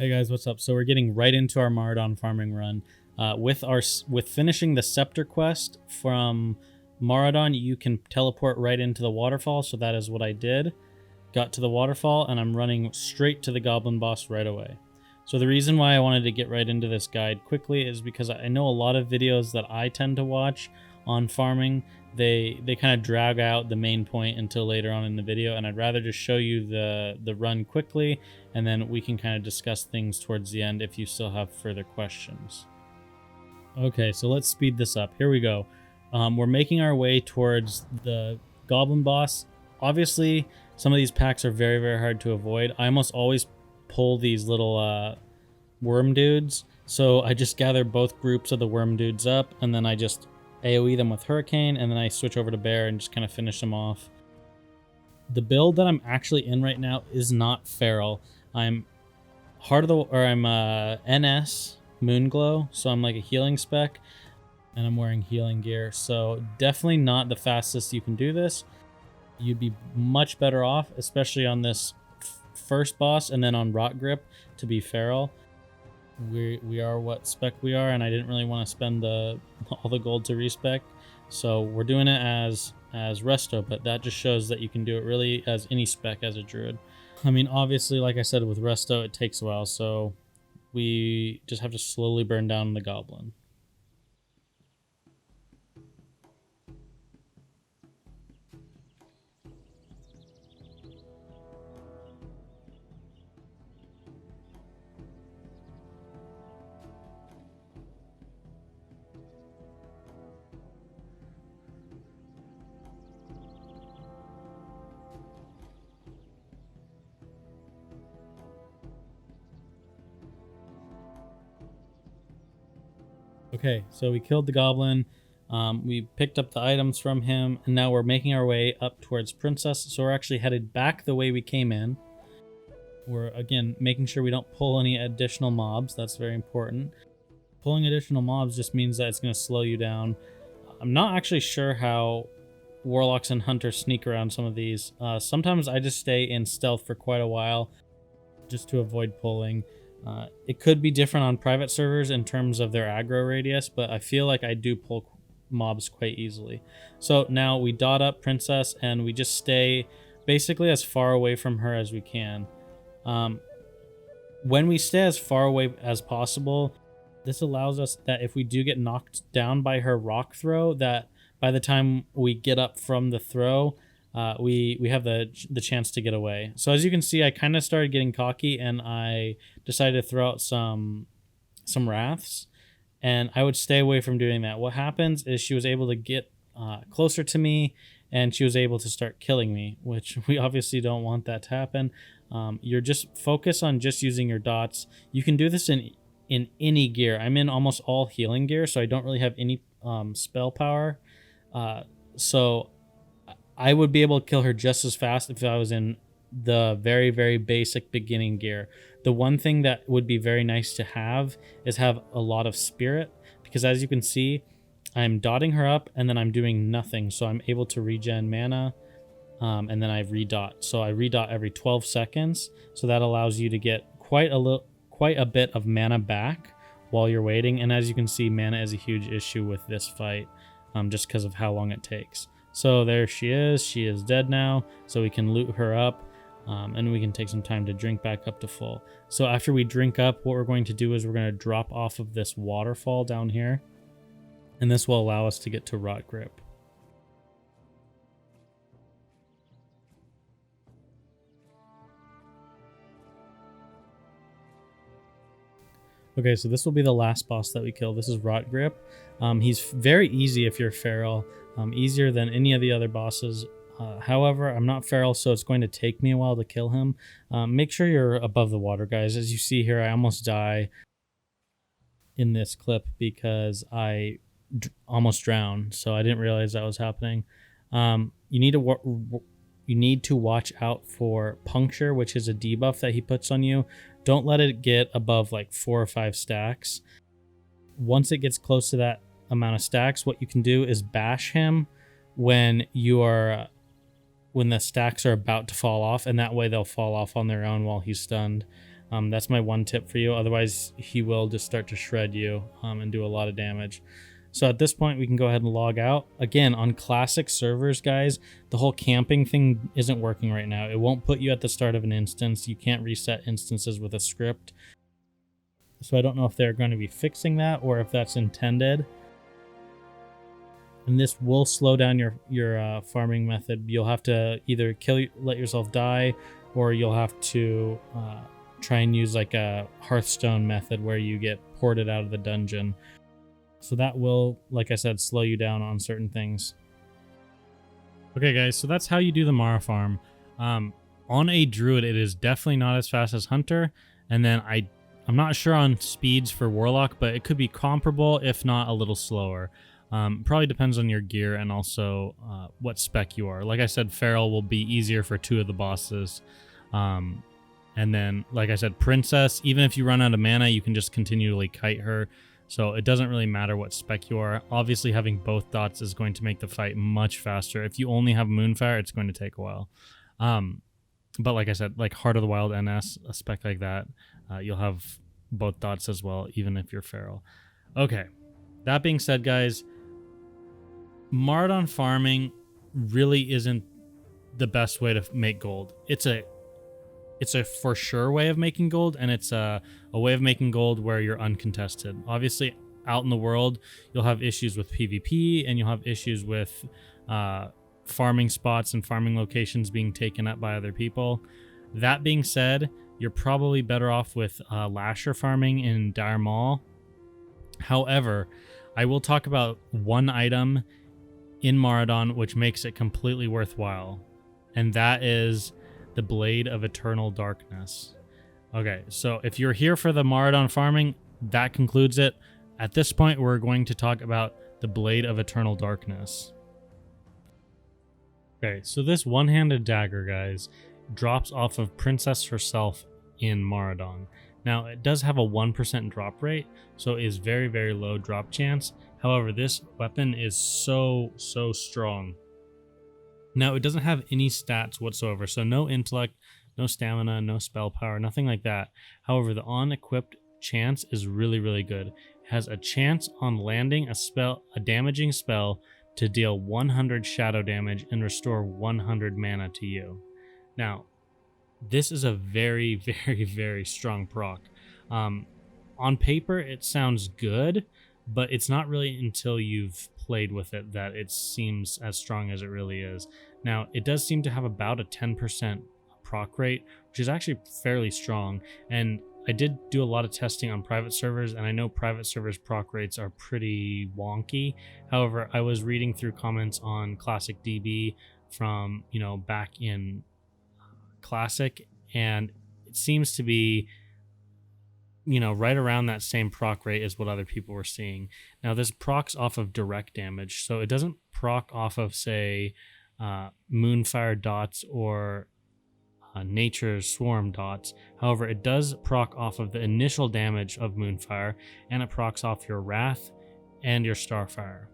Hey guys, what's up? So we're getting right into our Maraudon farming run. With finishing the Scepter quest from Maraudon, you can teleport right into the waterfall. So that is what I did. Got to the waterfall, and I'm running straight to the Goblin boss right away. So the reason why I wanted to get right into this guide quickly is because I know a lot of videos that I tend to watch on farming, they kind of drag out the main point until later on in the video, and I'd rather just show you the run quickly, and then we can kind of discuss things towards the end if you still have further questions. Okay, so let's speed this up. Here we go. We're making our way towards the Goblin boss. Obviously, some of these packs are very, very hard to avoid. I almost always pull these little worm dudes. So I just gather both groups of the worm dudes up, and then I just AoE them with Hurricane, and then I switch over to Bear and just kind of finish them off. The build that I'm actually in right now is not Feral. I'm NS Moonglow, so I'm like a healing spec, and I'm wearing healing gear. So definitely not the fastest you can do this. You'd be much better off, especially on this first boss, and then on Rot Grip to be Feral. We are what spec we are, and I didn't really want to spend all the gold to respec, so we're doing it as Resto, but that just shows that you can do it really as any spec as a druid. I mean, obviously, like I said, with Resto it takes a while, so we just have to slowly burn down the goblin. Okay, so we killed the goblin. We picked up the items from him, and now we're making our way up towards Princess. So we're actually headed back the way we came in. We're, again, making sure we don't pull any additional mobs. That's very important. Pulling additional mobs just means that it's going to slow you down. I'm not actually sure how Warlocks and Hunters sneak around some of these. Sometimes I just stay in stealth for quite a while just to avoid pulling. It could be different on private servers in terms of their aggro radius, but I feel like I do pull mobs quite easily. So now we dot up Princess, and we just stay basically as far away from her as we can. When we stay as far away as possible, this allows us that if we do get knocked down by her rock throw, that by the time we get up from the throw, we have the chance to get away. So as you can see, I kind of started getting cocky, and I decided to throw out some wraths, and I would stay away from doing that. What happens is she was able to get closer to me, and she was able to start killing me, which we obviously don't want that to happen. You're just focus on just using your dots. You can do this in any gear. I'm in almost all healing gear, so I don't really have any spell power. So I would be able to kill her just as fast if I was in the very, very basic beginning gear. The one thing that would be very nice to have is have a lot of spirit, because as you can see, I'm dotting her up and then I'm doing nothing. So I'm able to regen mana, and then I redot. So I redot every 12 seconds. So that allows you to get quite a bit of mana back while you're waiting. And as you can see, mana is a huge issue with this fight, just because of how long it takes. So there she is. She is dead now, so we can loot her up, and we can take some time to drink back up to full. So after we drink up, what we're going to do is we're going to drop off of this waterfall down here, and this will allow us to get to Rot Grip. Okay, so this will be the last boss that we kill. This is Rot Grip. He's very easy if you're Feral, easier than any of the other bosses. However, I'm not Feral, so it's going to take me a while to kill him. Make sure you're above the water, guys. As you see here, I almost die in this clip because I almost drowned, so I didn't realize that was happening. You need to watch out for Puncture, which is a debuff that he puts on you. Don't let it get above like 4 or 5 stacks. Once it gets close to that amount of stacks, what you can do is bash him when the stacks are about to fall off, and that way they'll fall off on their own while he's stunned. That's my one tip for you. Otherwise, he will just start to shred you and do a lot of damage. So at this point, we can go ahead and log out. Again, on classic servers, guys, the whole camping thing isn't working right now. It won't put you at the start of an instance. You can't reset instances with a script. So I don't know if they're going to be fixing that or if that's intended. And this will slow down your farming method. You'll have to either let yourself die, or you'll have to try and use like a Hearthstone method where you get ported out of the dungeon. So that will, like I said, slow you down on certain things. Okay, guys, so that's how you do the Mara farm. On a druid, it is definitely not as fast as hunter, and then I'm not sure on speeds for warlock, but it could be comparable, if not a little slower. Probably depends on your gear and also what spec you are. Like I said, Feral will be easier for 2 of the bosses. And then, like I said, Princess, even if you run out of mana, you can just continually kite her. So it doesn't really matter what spec you are. Obviously, having both dots is going to make the fight much faster. If you only have Moonfire, it's going to take a while. But like I said, like Heart of the Wild NS, a spec like that, you'll have both dots as well, even if you're Feral. Okay, that being said, guys, Maraudon farming really isn't the best way to make gold. It's a for sure way of making gold, and it's a way of making gold where you're uncontested. Obviously, out in the world, you'll have issues with PvP, and you'll have issues with farming spots and farming locations being taken up by other people. That being said, you're probably better off with Lasher farming in Dire Maul. However, I will talk about one item in Maraudon which makes it completely worthwhile, and that is the Blade of Eternal Darkness. Okay, so if you're here for the Maraudon farming, that concludes it. At this point, we're going to talk about the Blade of Eternal Darkness. Okay, so this one-handed dagger, guys, drops off of Princess herself in Maraudon. Now, it does have a 1% drop rate, so it is very, very low drop chance. However, this weapon is so strong. Now, it doesn't have any stats whatsoever, so no intellect, no stamina, no spell power, nothing like that. However, the on-equipped chance is really, really good. It has a chance on landing a damaging spell to deal 100 shadow damage and restore 100 mana to you. Now, this is a very, very, very strong proc. On paper, it sounds good, but it's not really until you've played with it that it seems as strong as it really is. Now, it does seem to have about a 10% proc rate, which is actually fairly strong. And I did do a lot of testing on private servers, and I know private servers proc rates are pretty wonky. However, I was reading through comments on Classic DB from, back in Classic, and it seems to be right around that same proc rate is what other people were seeing. Now, this procs off of direct damage, so it doesn't proc off of, say, Moonfire dots or Nature's Swarm dots. However, it does proc off of the initial damage of Moonfire, and it procs off your Wrath and your Starfire.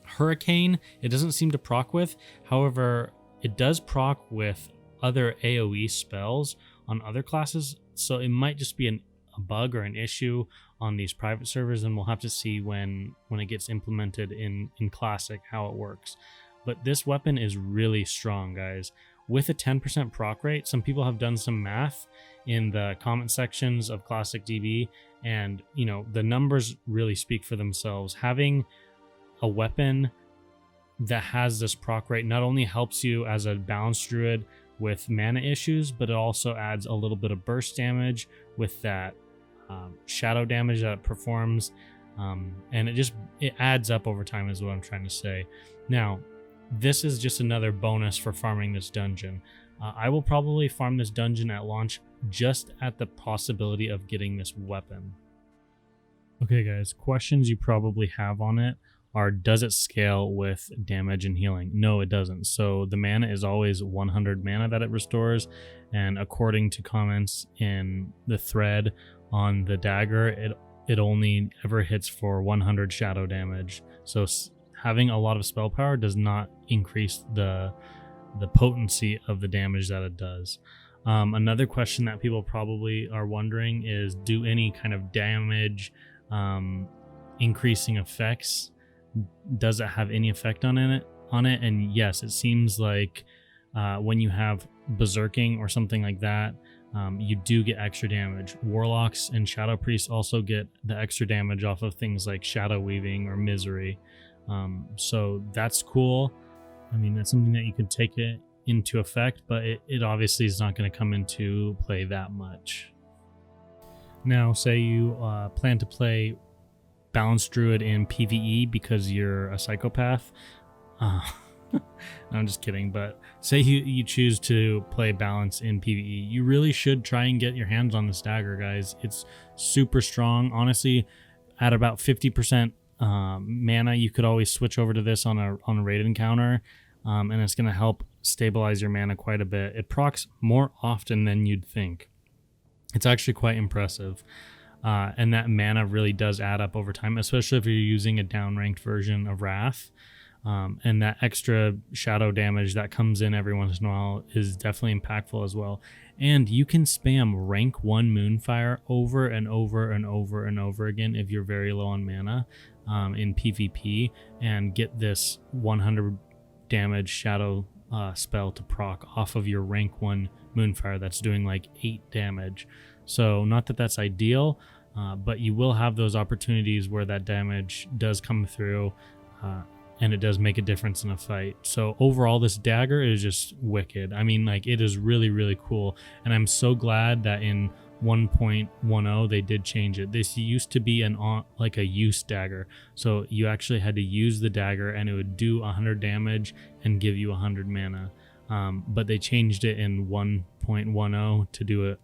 Hurricane, it doesn't seem to proc with. However, it does proc with other AoE spells on other classes, so it might just be a bug or an issue on these private servers, and we'll have to see when it gets implemented in Classic how it works. But this weapon is really strong, guys. With a 10% proc rate, some people have done some math in the comment sections of Classic DB, and the numbers really speak for themselves. Having a weapon that has this proc rate not only helps you as a balanced druid with mana issues, but it also adds a little bit of burst damage with that shadow damage that it performs, and it adds up over time is what I'm trying to say. Now, this is just another bonus for farming this dungeon. I will probably farm this dungeon at launch just at the possibility of getting this weapon. Okay guys, questions you probably have on it are, does it scale with damage and healing? No, it doesn't. So the mana is always 100 mana that it restores, and according to comments in the thread on the dagger, it only ever hits for 100 shadow damage. So having a lot of spell power does not increase the potency of the damage that it does. Another question that people probably are wondering is, do any kind of damage increasing effects, does it have any effect on it? And yes, it seems like when you have berserking or something like that, you do get extra damage. Warlocks and shadow priests also get the extra damage off of things like shadow weaving or misery. So that's cool. I mean, that's something that you could take it into effect, but it obviously is not going to come into play that much. Now, say you plan to play Balanced Druid in PvE because you're a psychopath. No, I'm just kidding, but say you choose to play Balance in PvE, you really should try and get your hands on this dagger, guys. It's super strong. Honestly, at about 50% mana, you could always switch over to this on a raid encounter, and it's going to help stabilize your mana quite a bit. It procs more often than you'd think. It's actually quite impressive. And that mana really does add up over time, especially if you're using a downranked version of Wrath. And that extra shadow damage that comes in every once in a while is definitely impactful as well. And you can spam rank 1 Moonfire over and over and over and over again if you're very low on mana in PvP, and get this 100 damage shadow spell to proc off of your rank 1 Moonfire that's doing like 8 damage. So not that that's ideal, but you will have those opportunities where that damage does come through, and it does make a difference in a fight. So overall, this dagger is just wicked. I mean, like, it is really, really cool. And I'm so glad that in 1.10 they did change it. This used to be like a use dagger. So you actually had to use the dagger and it would do 100 damage and give you 100 mana. But they changed it in 1.10 to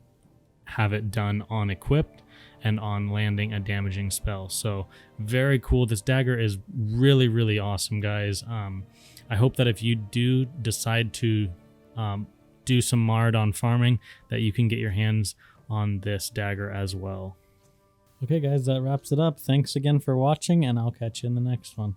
have it done on equipped and on landing a damaging spell. So very cool. This dagger is really, really awesome, guys. I hope that if you do decide to do some Maraudon farming, that you can get your hands on this dagger as well. Okay, guys, that wraps it up. Thanks again for watching, and I'll catch you in the next one.